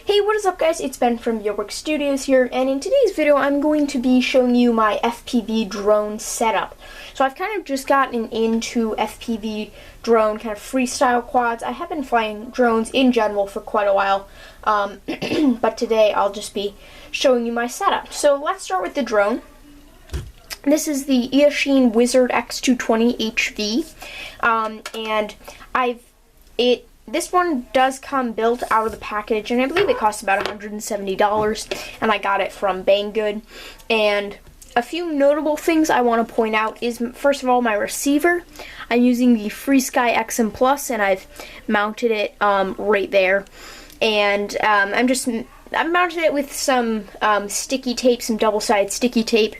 Hey, what is up guys? It's Ben from Your Work Studios here, and in today's video I'm going to be showing you my FPV drone setup. So I've kind of just gotten into FPV drone kind of freestyle quads. I have been flying drones in general for quite a while, but today I'll just be showing you my setup. So let's start with the drone. This is the Eachine Wizard X220 HV, and this one does come built out of the package, and I believe it costs about $170, and I got it from Banggood. And a few notable things I want to point out is, first of all, my receiver. I'm using the FreeSky XM Plus, and I've mounted it right there. And I mounted it with some sticky tape, some double-sided sticky tape.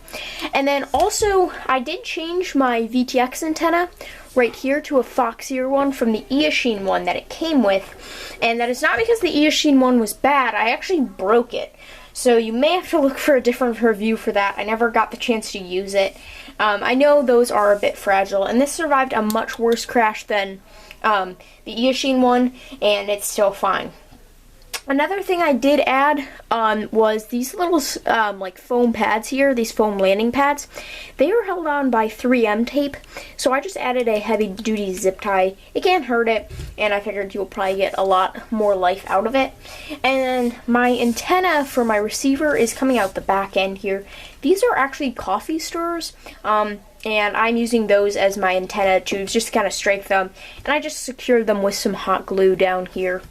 And then also, I did change my VTX antenna right here to a Foxier one from the Eachine one that it came with. And that is not because the Eachine one was bad, I actually broke it. So you may have to look for a different review for that. I never got the chance to use it. I know those are a bit fragile, and this survived a much worse crash than the Eachine one, and it's still fine. Another thing I did add was these little like foam pads here, these foam landing pads. They are held on by 3M tape, so I just added a heavy-duty zip tie. It can't hurt it, and I figured you'll probably get a lot more life out of it. And my antenna for my receiver is coming out the back end here. These are actually coffee stirrers, and I'm using those as my antenna tubes just to kind of strike them, and I just secured them with some hot glue down here.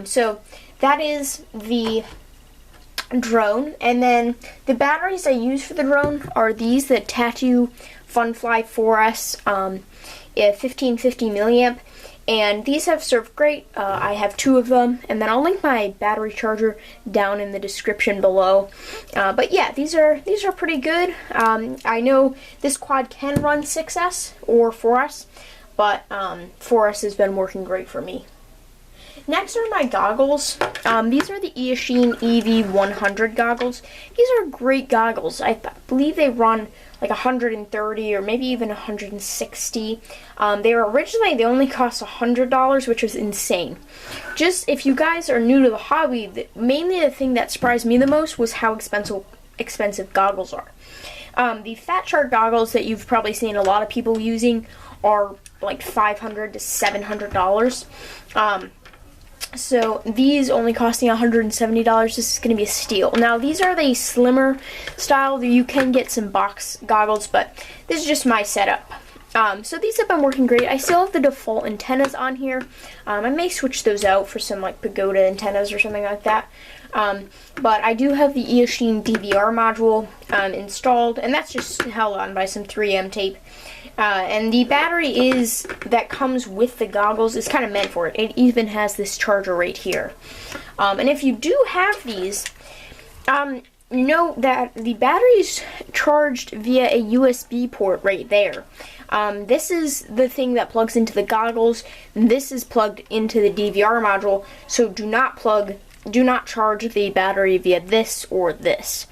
So that is the drone, and then the batteries I use for the drone are these, the Tattoo Funfly 4S 1550 milliamp, and these have served great. I have two of them, and then I'll link my battery charger down in the description below. But yeah, these are pretty good. I know this quad can run 6S or 4S, but 4S has been working great for me. Next are my goggles. These are the Eachine EV100 goggles. These are great goggles. I believe they run like 130 or maybe even 160. They only cost $100, which was insane. Just if you guys are new to the hobby, mainly the thing that surprised me the most was how expensive goggles are. The Fat Shark goggles that you've probably seen a lot of people using are like $500 to $700. So these only costing $170. This is going to be a steal. Now these are the slimmer style. You can get some box goggles, but this is just my setup. So these have been working great. I still have the default antennas on here. I may switch those out for some like pagoda antennas or something like that. But I do have the Eachine DVR module installed, and that's just held on by some 3M tape. And the battery that comes with the goggles is kind of meant for it. It even has this charger right here. And if you do have these, know that the battery is charged via a USB port right there. This is the thing that plugs into the goggles, and this is plugged into the DVR module, so do not charge the battery via this or this.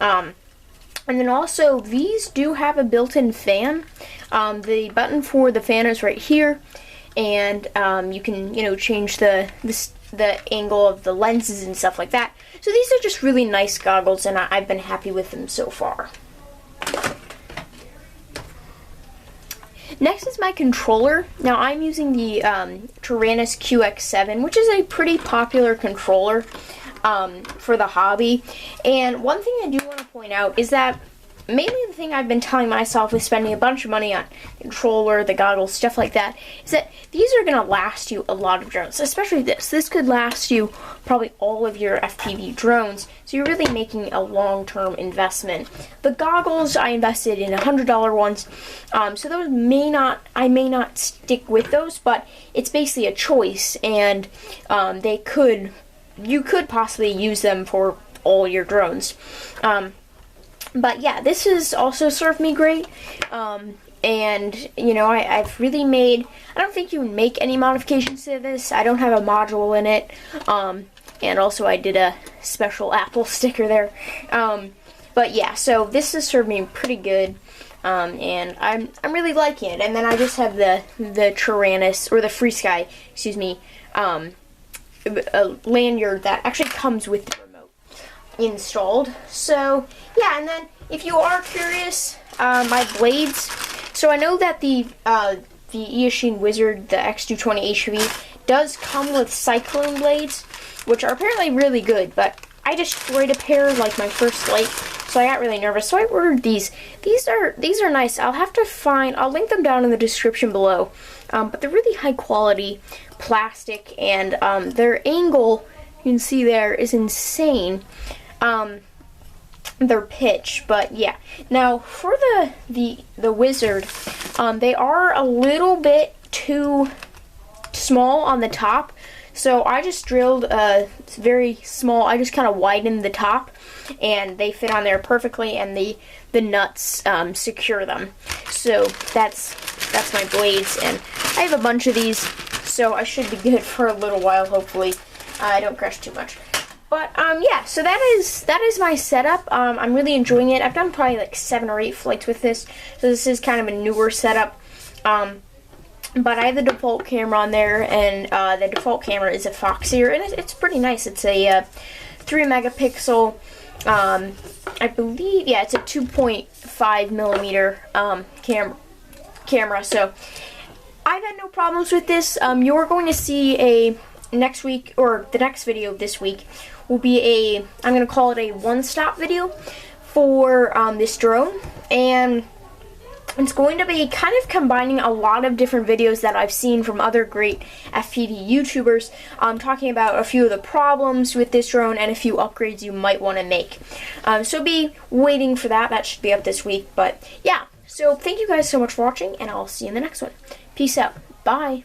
And then also, these do have a built-in fan. The button for the fan is right here, and you can, change the angle of the lenses and stuff like that. So these are just really nice goggles, and I've been happy with them so far. Next is my controller. Now I'm using the Tyrannus QX7, which is a pretty popular controller for the hobby. And one thing I do want to point out is that mainly the thing I've been telling myself with spending a bunch of money on the controller, the goggles, stuff like that, is that these are going to last you a lot of drones, especially this. This could last you probably all of your FPV drones, so you're really making a long-term investment. The goggles, I invested in $100 ones, so those I may not stick with those, but it's basically a choice, and you could possibly use them for all your drones. But yeah, this has also served me great, and I've really made, I don't think you can make any modifications to this. I don't have a module in it, and also I did a special Apple sticker there, but yeah, so this has served me pretty good, and I'm really liking it. And then I just have the Tyrannus, or the FreeSky, excuse me, lanyard that actually comes with the remote installed. So yeah, and then if you are curious, my blades. So I know that the Eachine Wizard, the X220 HPV, does come with cyclone blades, which are apparently really good, but I destroyed a pair like my first flight, so I got really nervous. So I ordered these. These are nice. I'll link them down in the description below. But they're really high quality plastic, and their angle, you can see there, is insane. Their pitch, but yeah. Now for the Wizard, they are a little bit too small on the top, so I just drilled a very small. I just kind of widened the top, and they fit on there perfectly, and the nuts secure them. So that's my blades, and I have a bunch of these, so I should be good for a little while. Hopefully, I don't crash too much. But yeah, so that is my setup. I'm really enjoying it. I've done probably like 7 or 8 flights with this, so this is kind of a newer setup. But I have the default camera on there, and the default camera is a Foxeer, and it's pretty nice. It's a 3 megapixel, I believe, yeah, it's a 2.5 millimeter camera. So I've had no problems with this. You're going to see next week, or the next video this week will be I'm going to call it a one-stop video for this drone, and it's going to be kind of combining a lot of different videos that I've seen from other great FPV YouTubers, talking about a few of the problems with this drone and a few upgrades you might want to make. So be waiting for that. That should be up this week. But yeah, so thank you guys so much for watching, and I'll see you in the next one. Peace out. Bye.